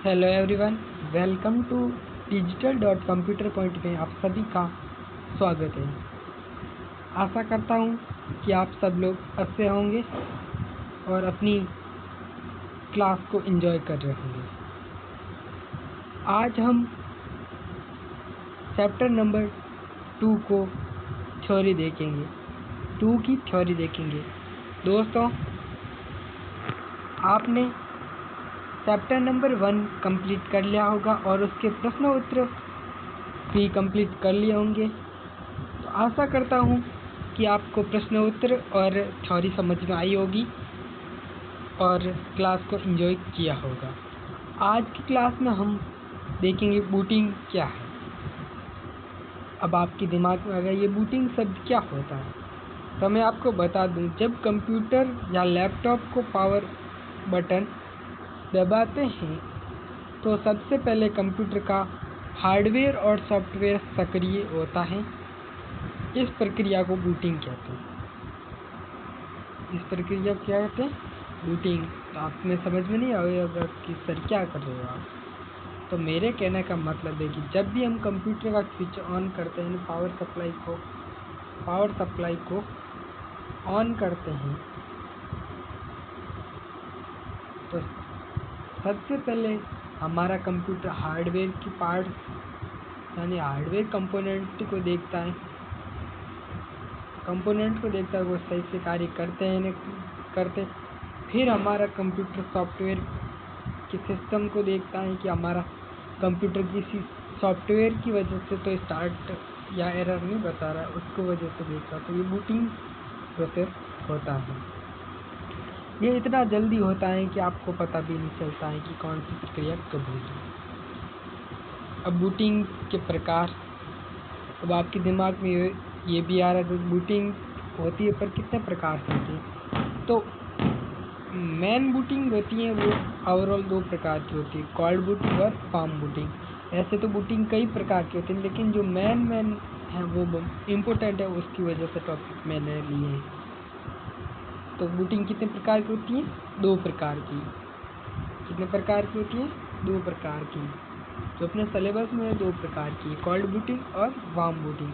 Hello everyone, welcome to Digital Dot Computer Point में आप सभी का स्वागत है। आशा करता हूँ कि आप सब लोग अच्छे होंगे और अपनी क्लास को एंजॉय कर रहे होंगे। आज हम चैप्टर नंबर 2 को थ्योरी देखेंगे, 2 की थ्योरी देखेंगे। दोस्तों, आपने चैप्टर नंबर 1 कंप्लीट कर लिया होगा और उसके प्रश्न उत्तर भी कंप्लीट कर लिए होंगे। तो आशा करता हूँ कि आपको प्रश्न उत्तर और थ्योरी समझ में आई होगी और क्लास को एंजॉय किया होगा। आज की क्लास में हम देखेंगे बूटिंग क्या है। अब आपके दिमाग में आ गया ये बूटिंग शब्द क्या होता है, तो मैं आपको बता दूं, जब कंप्यूटर या लैपटॉप को पावर बटन दबाते हैं तो सबसे पहले कंप्यूटर का हार्डवेयर और सॉफ्टवेयर सक्रिय होता है। इस प्रक्रिया को बूटिंग कहते हैं। इस प्रक्रिया को क्या कहते हैं? बूटिंग। तो आप में समझ में नहीं आएगा कि सर क्या कर रहे हो आप। तो मेरे कहने का मतलब है कि जब भी हम कंप्यूटर का स्विच ऑन करते हैं, पावर सप्लाई को ऑन करते हैं, तो सबसे पहले हमारा कंप्यूटर हार्डवेयर की पार्ट्स यानी हार्डवेयर कंपोनेंट को देखता है। वो सही से कार्य करते हैं नहीं करते। फिर हमारा कंप्यूटर सॉफ्टवेयर के सिस्टम को देखता है कि हमारा कंप्यूटर किसी सॉफ्टवेयर की वजह से तो स्टार्ट या एरर नहीं बता रहा है, उसको वजह से देखता है। तो ये बूटिंग प्रोसेस होता है। ये इतना जल्दी होता है कि आपको पता भी नहीं चलता है कि कौन सी प्रक्रिया कब होगी। अब बूटिंग के प्रकार, अब आपके दिमाग में ये भी आ रहा है कि बूटिंग होती है पर कितने प्रकार से होती है। तो मेन बूटिंग होती है वो ओवरऑल 2 प्रकार की होती है, कोल्ड बूटिंग और वार्म बूटिंग। ऐसे तो बूटिंग कई प्रकार की होती है, लेकिन जो मेन है वो इम्पोर्टेंट है, उसकी वजह से टॉपिक मैंने लिए हैं। तो बूटिंग कितने प्रकार की होती है? 2 प्रकार की। कितने प्रकार की होती है? 2 प्रकार की। जो अपने सिलेबस में है 2 प्रकार की, कोल्ड बूटिंग और वार्म बूटिंग।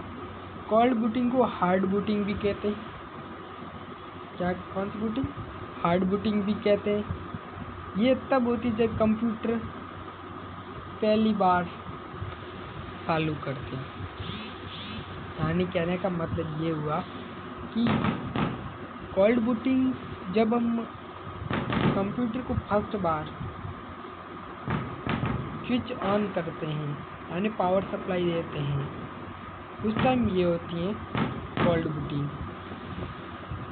कोल्ड बूटिंग को हार्ड बूटिंग भी कहते हैं। क्या? कौन सी बूटिंग? हार्ड बूटिंग भी कहते हैं। ये तब होती है जब कंप्यूटर पहली बार चालू करते हैं। यानी कहने का मतलब ये हुआ कि कोल्ड बूटिंग जब हम कंप्यूटर को फर्स्ट बार स्विच ऑन करते हैं यानी पावर सप्लाई देते हैं, उस टाइम ये होती है कोल्ड बूटिंग।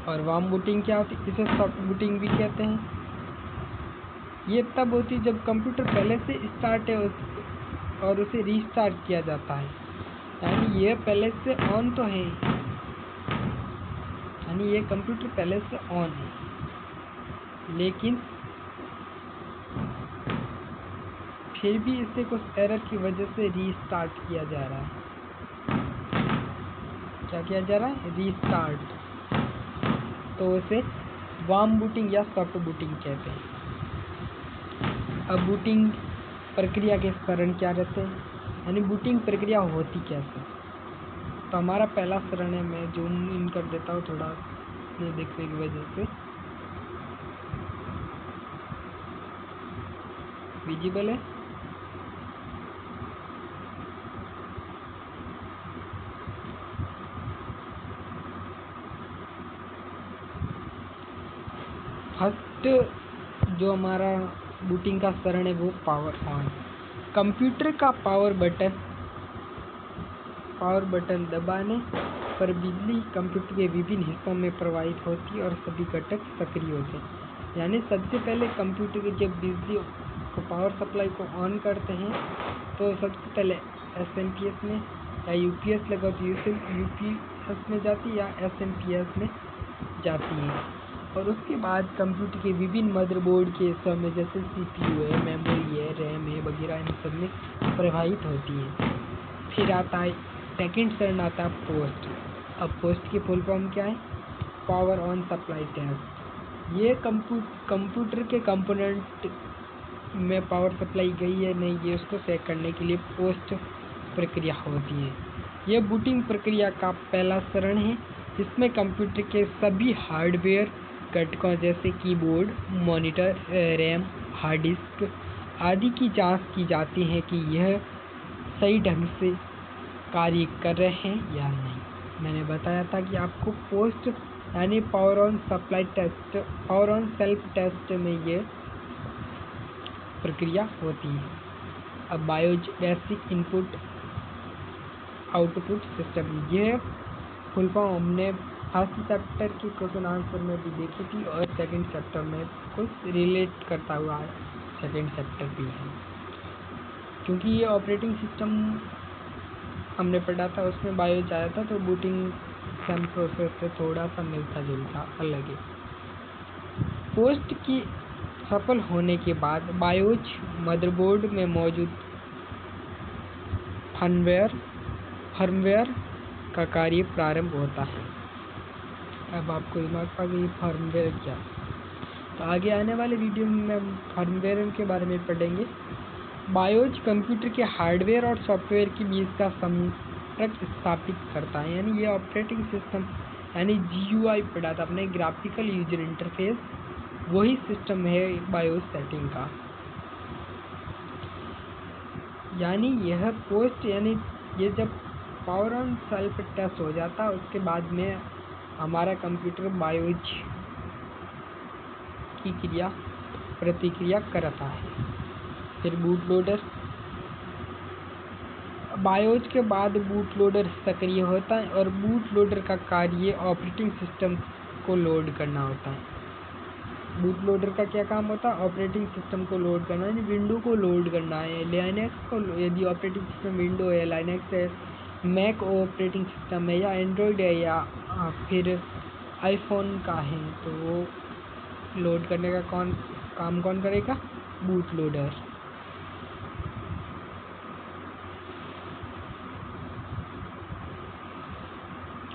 और वार्म बूटिंग क्या होती है? इसे सॉफ्ट बूटिंग भी कहते हैं। ये तब होती है जब कंप्यूटर पहले से स्टार्ट है और उसे रीस्टार्ट किया जाता है। यानी ये पहले से ऑन तो है, यानी ये कंप्यूटर पहले से ऑन है, लेकिन फिर भी इसे कुछ एरर की वजह से रीस्टार्ट किया जा रहा है। क्या किया जा रहा है? रीस्टार्ट। तो उसे वार्म बूटिंग या सॉफ्ट बूटिंग कहते हैं। अब बूटिंग प्रक्रिया के चरण क्या रहते हैं, यानी बूटिंग प्रक्रिया होती कैसे। तो हमारा पहला चरण है, मैं जूम इन कर देता हूँ थोड़ा नहीं देखने की वजह से, विजिबल है। फर्स्ट जो हमारा बूटिंग का चरण है वो पावर ऑन। कंप्यूटर का पावर बटन दबाने पर बिजली कंप्यूटर के विभिन्न हिस्सों में प्रवाहित होती है और सभी घटक सक्रिय होते हैं। यानी सबसे पहले कंप्यूटर की जब बिजली को पावर सप्लाई को ऑन करते हैं तो सबसे पहले एसएमपीएस में या यूपीएस लगा तो यूपीएस में जाती है या एसएमपीएस में जाती है। और उसके बाद कंप्यूटर के विभिन्न मदरबोर्ड के हिस्सों में जैसे सीपीयू है, मेमोरी है, रैम है वगैरह, इन सब में प्रवाहित होती है। फिर आता है सेकंड चरण, आता है पोस्ट। अब पोस्ट की फुल फॉर्म क्या है? Power on supply test. ये कंप्यूटर के कंपोनेंट में पावर सप्लाई गई है नहीं, ये उसको चेक करने के लिए पोस्ट प्रक्रिया होती है। यह बूटिंग प्रक्रिया का पहला चरण है, जिसमें कंप्यूटर के सभी हार्डवेयर घटकों जैसे keyboard, monitor, RAM, hard disk आदि की जांच की जाती है कि यह सही ढंग से कार्य कर रहे हैं या नहीं। मैंने बताया था कि आपको पोस्ट यानी power on supply test, power on self test में ये प्रक्रिया होती है। अब BIOS basic input output system, यह फुल फॉर्म हमने फर्स्ट चैप्टर की क्वेश्चन आंसर में भी देखी थी और सेकंड चैप्टर में कुछ रिलेट करता हुआ सेकंड चैप्टर भी है, क्योंकि ये ऑपरेटिंग सिस्टम हमने पढ़ा था उसमें बायोज आया था, तो बूटिंग सेम प्रोसेस से थोड़ा सा मिलता जुलता अलग है। पोस्ट की सफल होने के बाद बायोज मदरबोर्ड में मौजूद फर्मवेयर का कार्य प्रारंभ होता है। अब आपको दिमाग पा गई फर्मवेयर क्या, तो आगे आने वाले वीडियो में हम फर्मवेयर के बारे में पढ़ेंगे। बायोज कंप्यूटर के हार्डवेयर और सॉफ्टवेयर के बीच का संपर्क स्थापित करता है, यानी ये ऑपरेटिंग सिस्टम यानी GUI पढ़ा था अपने, ग्राफिकल यूजर इंटरफेस, वही सिस्टम है बायोज सेटिंग का। यानी यह पोस्ट यानी ये जब पावर ऑन सेल्फ टेस्ट हो जाता है उसके बाद में हमारा कंप्यूटर बायोज की प्रतिक्रिया करता है। फिर बूट लोडर, बायोज के बाद बूट लोडर सक्रिय होता है और बूट लोडर का कार्य ऑपरेटिंग सिस्टम को लोड करना होता है। बूट लोडर का क्या काम होता है? ऑपरेटिंग सिस्टम को लोड करना, यानी विंडो को लोड करना है। लाइनक्स को, यदि ऑपरेटिंग सिस्टम विंडो है, लाइनक्स है, मैक ऑपरेटिंग सिस्टम है या एंड्रॉयड है या फिर आईफोन का है, तो वो लोड करने का काम कौन करेगा? Boot loader.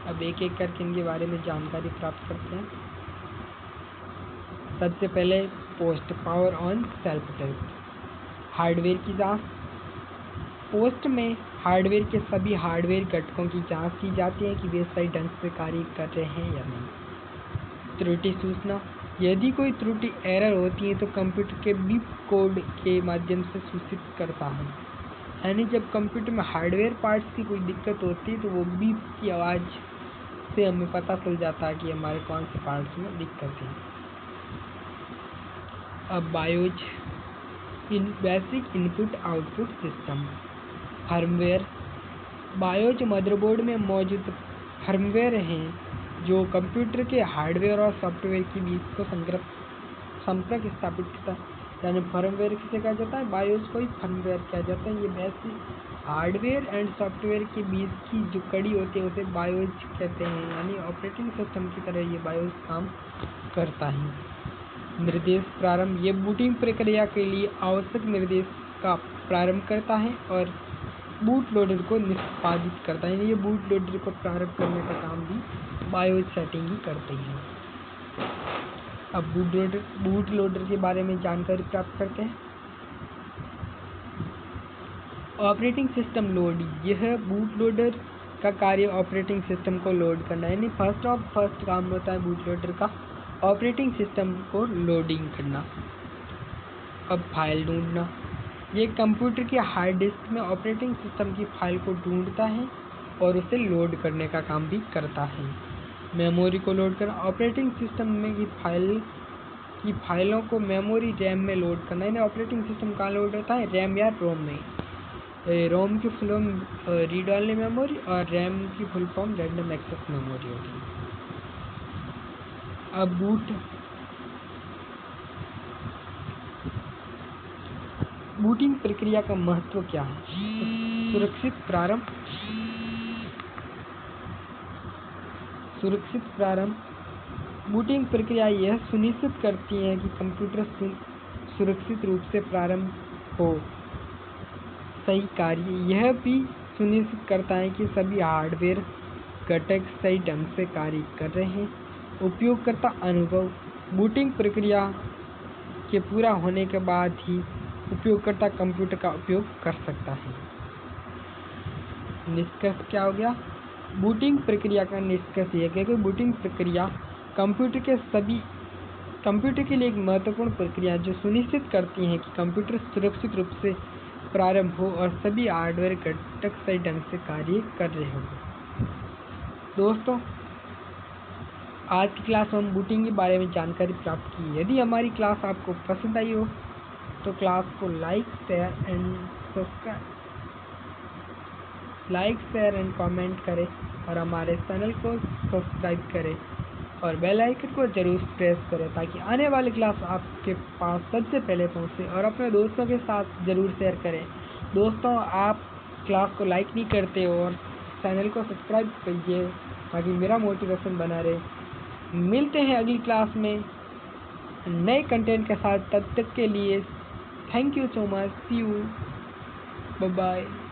अब एक एक करके इनके बारे में जानकारी प्राप्त करते हैं। सबसे पहले post power on self test, hardware की जांच। पोस्ट में हार्डवेयर के सभी हार्डवेयर घटकों की जांच की जाती है कि वे सही ढंग से कार्य कर रहे हैं या नहीं। त्रुटि सूचना, यदि कोई त्रुटि एरर होती है तो कंप्यूटर के बीप कोड के माध्यम से सूचित करता है, यानी जब कंप्यूटर में हार्डवेयर पार्ट्स की कोई दिक्कत होती है तो वो बीप की आवाज़ से हमें पता चल जाता है कि हमारे कौन से पार्ट्स में दिक्कत है। अब BIOS basic input output system, firmware. BIOS motherboard में मौजूद फर्मवेयर हैं जो कंप्यूटर के हार्डवेयर और सॉफ्टवेयर के बीच को संपर्क स्थापित करता है, यानी फर्मवेयर किसे कहा जाता है? बायोज को ही फर्मवेयर कहा जाता है। ये बेसिक हार्डवेयर एंड सॉफ्टवेयर के बीच की जो कड़ी होती है उसे बायोज कहते हैं, यानी ऑपरेटिंग सिस्टम की तरह ये बायोज काम करता है। निर्देश प्रारंभ, ये बूटिंग प्रक्रिया के लिए आवश्यक निर्देश का प्रारंभ करता है और बूट लोडर को निष्पादित करता है। ये बूट लोडर को प्रारंभ करने का काम भी बायोज सेटिंग ही करती है। अब बूट लोडर के बारे में जानकारी प्राप्त करते हैं। ऑपरेटिंग सिस्टम लोड, यह बूट लोडर का कार्य ऑपरेटिंग सिस्टम को लोड करना है, यानी फर्स्ट काम होता है बूट लोडर का ऑपरेटिंग सिस्टम को लोडिंग करना। अब फाइल ढूंढना, ये कंप्यूटर के हार्ड डिस्क में ऑपरेटिंग सिस्टम की फाइल को ढूंढता है और उसे लोड करने का काम भी करता है। मेमोरी को लोड करना, ऑपरेटिंग सिस्टम में की फाइलों को मेमोरी रैम में लोड करना, यानी ऑपरेटिंग सिस्टम कहाँ लोड होता है? रैम या रोम में। रोम की full form read only memory और रैम की full form random access memory होगी। अब बूटिंग प्रक्रिया का महत्व क्या है? सुरक्षित प्रारंभ। बूटिंग प्रक्रिया यह सुनिश्चित करती है कि कंप्यूटर सुरक्षित रूप से प्रारंभ हो। सही कार्य, यह भी सुनिश्चित करता है कि सभी हार्डवेयर घटक सही ढंग से कार्य कर रहे हैं। उपयोगकर्ता अनुभव, बूटिंग प्रक्रिया के पूरा होने के बाद ही उपयोगकर्ता कंप्यूटर का उपयोग कर सकता है। निष्कर्ष क्या हो गया? बूटिंग प्रक्रिया का निष्कर्ष यह है कि बूटिंग प्रक्रिया कंप्यूटर के लिए एक महत्वपूर्ण प्रक्रिया जो सुनिश्चित करती है कि कंप्यूटर सुरक्षित रूप से प्रारंभ हो और सभी हार्डवेयर घटक सही ढंग से कार्य कर रहे हों। दोस्तों, आज की क्लास में हम बूटिंग के बारे में जानकारी प्राप्त की। यदि हमारी क्लास आपको पसंद आई हो तो क्लास को लाइक शेयर एंड कमेंट करें और हमारे चैनल को सब्सक्राइब करें और बेल आइकन को जरूर प्रेस करें ताकि आने वाली क्लास आपके पास सबसे पहले पहुंचे, और अपने दोस्तों के साथ ज़रूर शेयर करें। दोस्तों, आप क्लास को लाइक नहीं करते हो और चैनल को सब्सक्राइब कीजिए ताकि मेरा मोटिवेशन बना रहे। मिलते हैं अगली क्लास में नए कंटेंट के साथ। तब तक के लिए thank you so much. See you, bye bye.